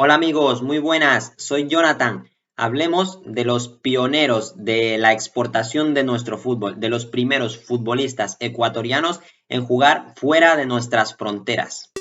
Hola amigos, muy buenas, soy Jonathan. Hablemos de los pioneros de la exportación de nuestro fútbol, de los primeros futbolistas ecuatorianos en jugar fuera de nuestras fronteras.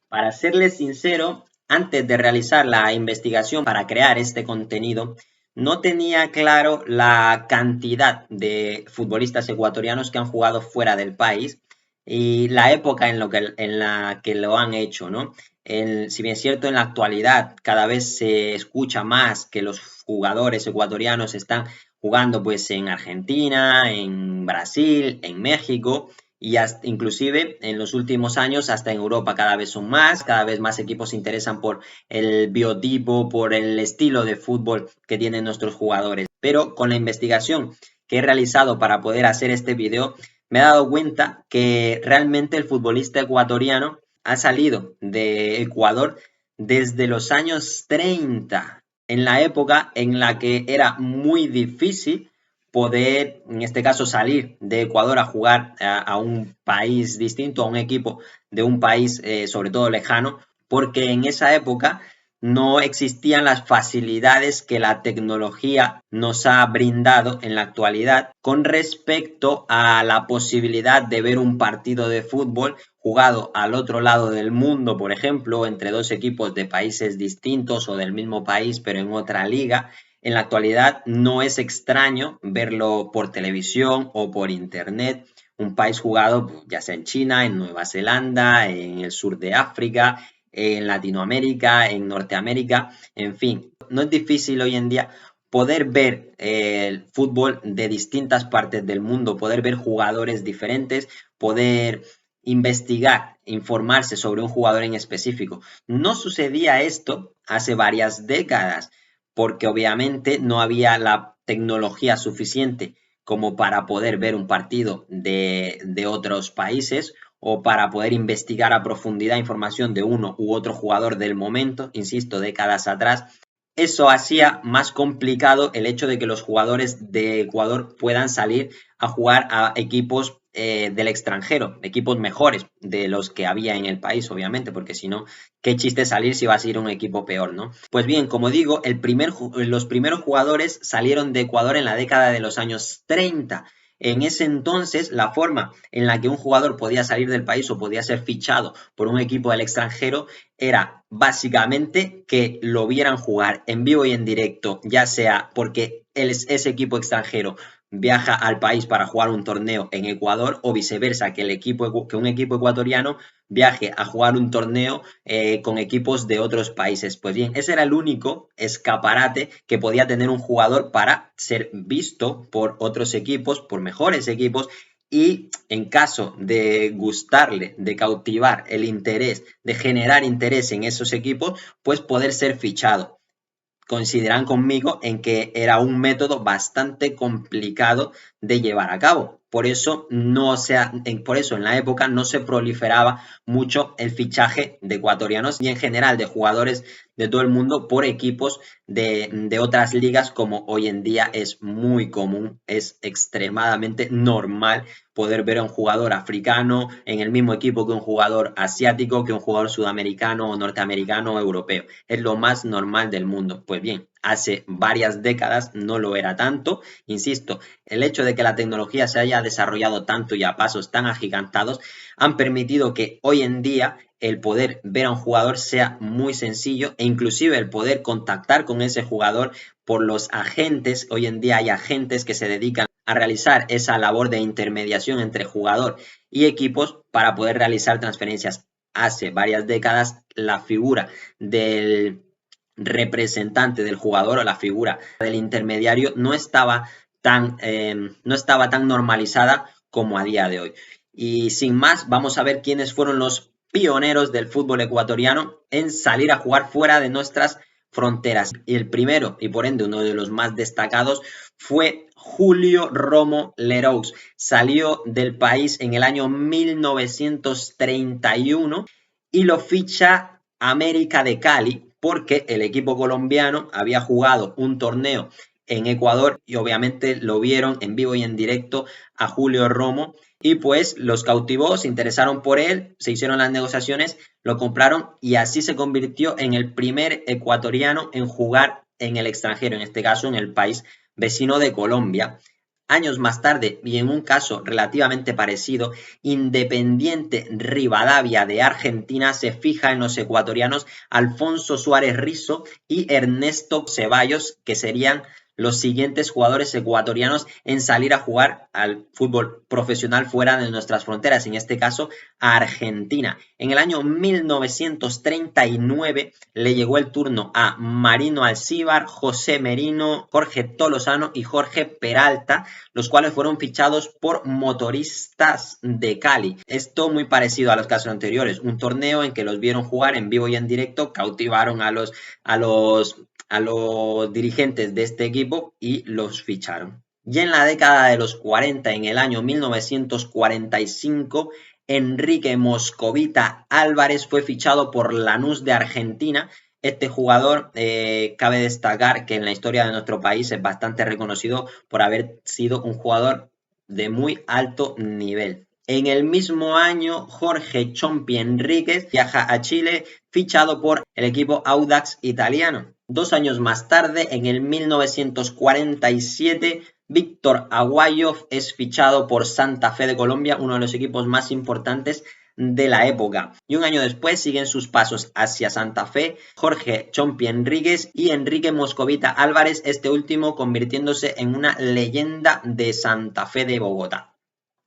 Para serles sincero, antes de realizar la investigación para crear este contenido, no tenía claro la cantidad de futbolistas ecuatorianos que han jugado fuera del país y la época en la que lo han hecho, ¿no? Si bien es cierto, en la actualidad cada vez se escucha más que los jugadores ecuatorianos están jugando pues en Argentina, en Brasil, en México, y hasta, inclusive en los últimos años hasta en Europa cada vez son más, cada vez más equipos se interesan por el biotipo, por el estilo de fútbol que tienen nuestros jugadores. Pero con la investigación que he realizado para poder hacer este video, me he dado cuenta que realmente el futbolista ecuatoriano ha salido de Ecuador desde los años 30, en la época en la que era muy difícil poder, en este caso, salir de Ecuador a jugar a un país distinto, a un equipo de un país sobre todo lejano, porque en esa época no existían las facilidades que la tecnología nos ha brindado en la actualidad con respecto a la posibilidad de ver un partido de fútbol jugado al otro lado del mundo, por ejemplo, entre dos equipos de países distintos o del mismo país, pero en otra liga. En la actualidad no es extraño verlo por televisión o por internet, un país jugado ya sea en China, en Nueva Zelanda, en el sur de África, en Latinoamérica, en Norteamérica, en fin. No es difícil hoy en día poder ver el fútbol de distintas partes del mundo, poder ver jugadores diferentes, poder investigar, informarse sobre un jugador en específico. No sucedía esto hace varias décadas porque obviamente no había la tecnología suficiente como para poder ver un partido de otros países o para poder investigar a profundidad información de uno u otro jugador del momento, insisto, décadas atrás. Eso hacía más complicado el hecho de que los jugadores de Ecuador puedan salir a jugar a equipos del extranjero, equipos mejores de los que había en el país, obviamente, porque si no, qué chiste salir si vas a ir a un equipo peor, ¿no? Pues bien, como digo, los primeros jugadores salieron de Ecuador en la década de los años 30. En ese entonces, la forma en la que un jugador podía salir del país o podía ser fichado por un equipo del extranjero era básicamente que lo vieran jugar en vivo y en directo, ya sea porque ese equipo extranjero viaja al país para jugar un torneo en Ecuador o viceversa, que un equipo ecuatoriano viaje a jugar un torneo con equipos de otros países. Pues bien, ese era el único escaparate que podía tener un jugador para ser visto por otros equipos, por mejores equipos, y en caso de gustarle, de cautivar el interés, de generar interés en esos equipos, pues poder ser fichado. Coincidirán conmigo en que era un método bastante complicado de llevar a cabo. Por eso en la época no se proliferaba mucho el fichaje de ecuatorianos y en general de jugadores de todo el mundo por equipos de otras ligas, como hoy en día es muy común, es extremadamente normal poder ver a un jugador africano en el mismo equipo que un jugador asiático, que un jugador sudamericano o norteamericano o europeo. Es lo más normal del mundo. Pues bien, hace varias décadas no lo era tanto. Insisto, el hecho de que la tecnología se haya desarrollado tanto y a pasos tan agigantados han permitido que hoy en día el poder ver a un jugador sea muy sencillo e inclusive el poder contactar con ese jugador por los agentes. Hoy en día hay agentes que se dedican a realizar esa labor de intermediación entre jugador y equipos para poder realizar transferencias. Hace varias décadas la figura del representante del jugador o la figura del intermediario no estaba tan normalizada como a día de hoy. Y sin más, vamos a ver quiénes fueron los pioneros del fútbol ecuatoriano en salir a jugar fuera de nuestras fronteras. Y el primero, y por ende uno de los más destacados, fue Julio Romo Leroux. Salió del país en el año 1931 y lo ficha América de Cali porque el equipo colombiano había jugado un torneo en Ecuador y obviamente lo vieron en vivo y en directo a Julio Romo y pues los cautivó, se interesaron por él, se hicieron las negociaciones, lo compraron y así se convirtió en el primer ecuatoriano en jugar en el extranjero, en este caso en el país vecino de Colombia. Años más tarde, y en un caso relativamente parecido, Independiente Rivadavia de Argentina se fija en los ecuatorianos Alfonso Suárez Rizzo y Ernesto Ceballos, que serían los siguientes jugadores ecuatorianos en salir a jugar al fútbol profesional fuera de nuestras fronteras, en este caso a Argentina. En el año 1939 le llegó el turno a Marino Alcíbar, José Merino, Jorge Tolosano y Jorge Peralta, los cuales fueron fichados por Motoristas de Cali. Esto muy parecido a los casos anteriores, un torneo en que los vieron jugar en vivo y en directo, cautivaron a los dirigentes de este equipo y los ficharon. Y en la década de los 40, en el año 1945, Enrique Moscovita Álvarez fue fichado por Lanús de Argentina. Este jugador, cabe destacar que en la historia de nuestro país es bastante reconocido por haber sido un jugador de muy alto nivel. En el mismo año, Jorge Chompi Enríquez viaja a Chile, fichado por el equipo Audax italiano. 2 años más tarde, en el 1947, Víctor Aguayo es fichado por Santa Fe de Colombia, uno de los equipos más importantes de la época. Y un año después siguen sus pasos hacia Santa Fe Jorge Chompi Enríquez y Enrique Moscovita Álvarez, este último convirtiéndose en una leyenda de Santa Fe de Bogotá.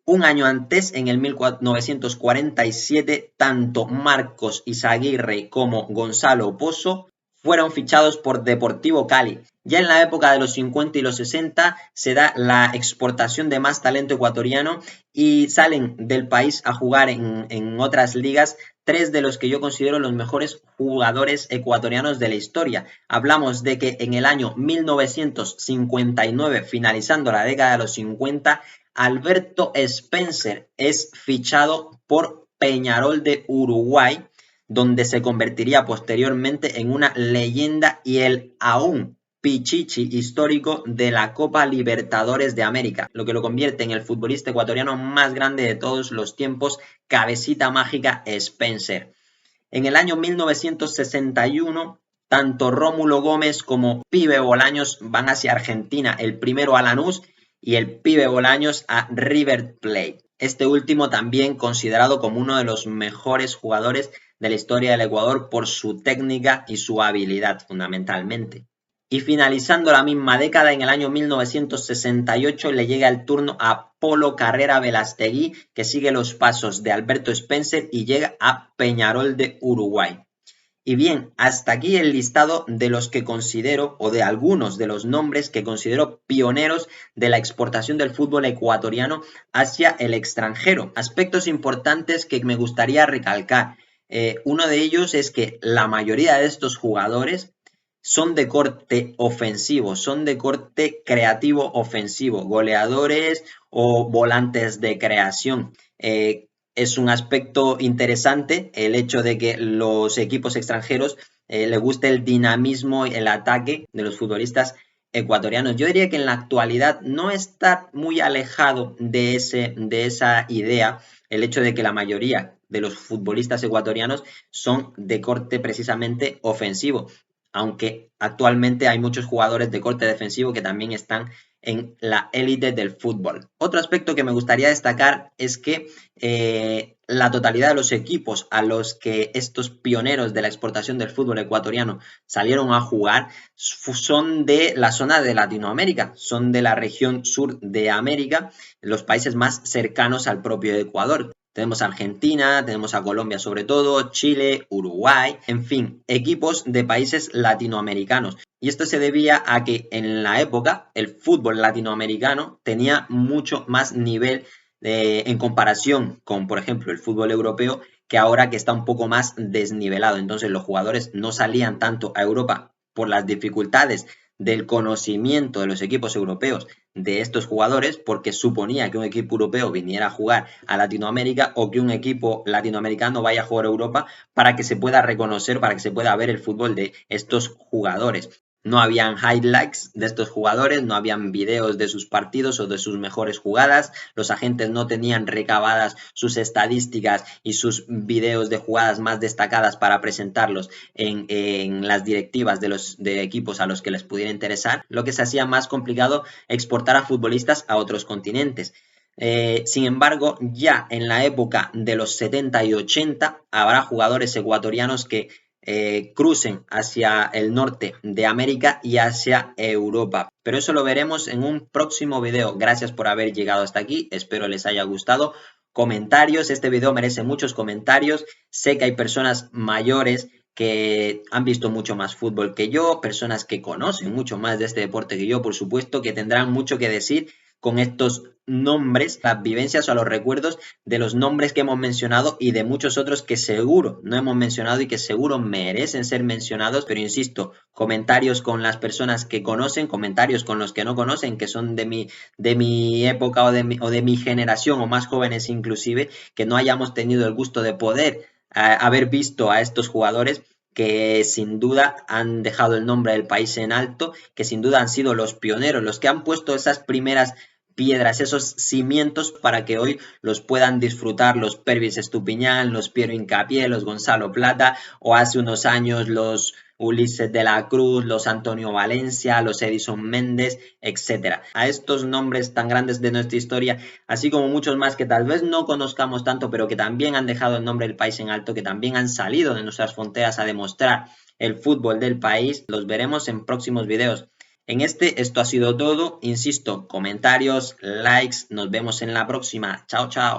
Un año antes, en el 1947, tanto Marcos Izaguirre como Gonzalo Pozo fueron fichados por Deportivo Cali. Ya en la época de los 50 y los 60 se da la exportación de más talento ecuatoriano y salen del país a jugar en otras ligas 3 de los que yo considero los mejores jugadores ecuatorianos de la historia. Hablamos de que en el año 1959, finalizando la década de los 50, Alberto Spencer es fichado por Peñarol de Uruguay, donde se convertiría posteriormente en una leyenda y el aún pichichi histórico de la Copa Libertadores de América, lo que lo convierte en el futbolista ecuatoriano más grande de todos los tiempos, cabecita mágica Spencer. En el año 1961, tanto Rómulo Gómez como Pibe Bolaños van hacia Argentina, el primero a Lanús y el Pibe Bolaños a River Plate. Este último también considerado como uno de los mejores jugadores de la historia del Ecuador por su técnica y su habilidad fundamentalmente. Y finalizando la misma década, en el año 1968 le llega el turno a Polo Carrera Velastegui, que sigue los pasos de Alberto Spencer y llega a Peñarol de Uruguay. Y bien, hasta aquí el listado de los que considero, o de algunos de los nombres que considero pioneros de la exportación del fútbol ecuatoriano hacia el extranjero. Aspectos importantes que me gustaría recalcar. Uno de ellos es que la mayoría de estos jugadores son de corte ofensivo, son de corte creativo ofensivo, goleadores o volantes de creación. Es un aspecto interesante el hecho de que los equipos extranjeros les guste el dinamismo y el ataque de los futbolistas ecuatorianos. Yo diría que en la actualidad no está muy alejado de esa idea el hecho de que la mayoría de los futbolistas ecuatorianos son de corte precisamente ofensivo, aunque actualmente hay muchos jugadores de corte defensivo que también están en la élite del fútbol. Otro aspecto que me gustaría destacar es que la totalidad de los equipos a los que estos pioneros de la exportación del fútbol ecuatoriano salieron a jugar son de la zona de Latinoamérica, son de la región sur de América, los países más cercanos al propio Ecuador. Tenemos a Argentina, tenemos a Colombia sobre todo, Chile, Uruguay, en fin, equipos de países latinoamericanos. Y esto se debía a que en la época el fútbol latinoamericano tenía mucho más nivel en comparación con, por ejemplo, el fútbol europeo, que ahora que está un poco más desnivelado. Entonces los jugadores no salían tanto a Europa por las dificultades del conocimiento de los equipos europeos de estos jugadores, porque suponía que un equipo europeo viniera a jugar a Latinoamérica o que un equipo latinoamericano vaya a jugar a Europa para que se pueda reconocer, para que se pueda ver el fútbol de estos jugadores. No habían highlights de estos jugadores, no habían videos de sus partidos o de sus mejores jugadas. Los agentes no tenían recabadas sus estadísticas y sus videos de jugadas más destacadas para presentarlos en las directivas de equipos a los que les pudiera interesar, lo que se hacía más complicado exportar a futbolistas a otros continentes. Sin embargo, ya en la época de los 70 y 80 habrá jugadores ecuatorianos que crucen hacia el norte de América y hacia Europa. Pero eso lo veremos en un próximo video. Gracias por haber llegado hasta aquí. Espero les haya gustado. Comentarios. Este video merece muchos comentarios. Sé que hay personas mayores que han visto mucho más fútbol que yo, personas que conocen mucho más de este deporte que yo, por supuesto, que tendrán mucho que decir con estos nombres, las vivencias o los recuerdos de los nombres que hemos mencionado y de muchos otros que seguro no hemos mencionado y que seguro merecen ser mencionados, pero insisto, comentarios con las personas que conocen, comentarios con los que no conocen, que son de mi época o de mi generación o más jóvenes inclusive, que no hayamos tenido el gusto de poder haber visto a estos jugadores que sin duda han dejado el nombre del país en alto, que sin duda han sido los pioneros, los que han puesto esas primeras piedras, esos cimientos para que hoy los puedan disfrutar los Pervis Estupiñán, los Piero Hincapié, los Gonzalo Plata o hace unos años los Ulises de la Cruz, los Antonio Valencia, los Edison Méndez, etcétera. A estos nombres tan grandes de nuestra historia, así como muchos más que tal vez no conozcamos tanto, pero que también han dejado el nombre del país en alto, que también han salido de nuestras fronteras a demostrar el fútbol del país, los veremos en próximos videos. En esto ha sido todo. Insisto, comentarios, likes. Nos vemos en la próxima. Chao, chao.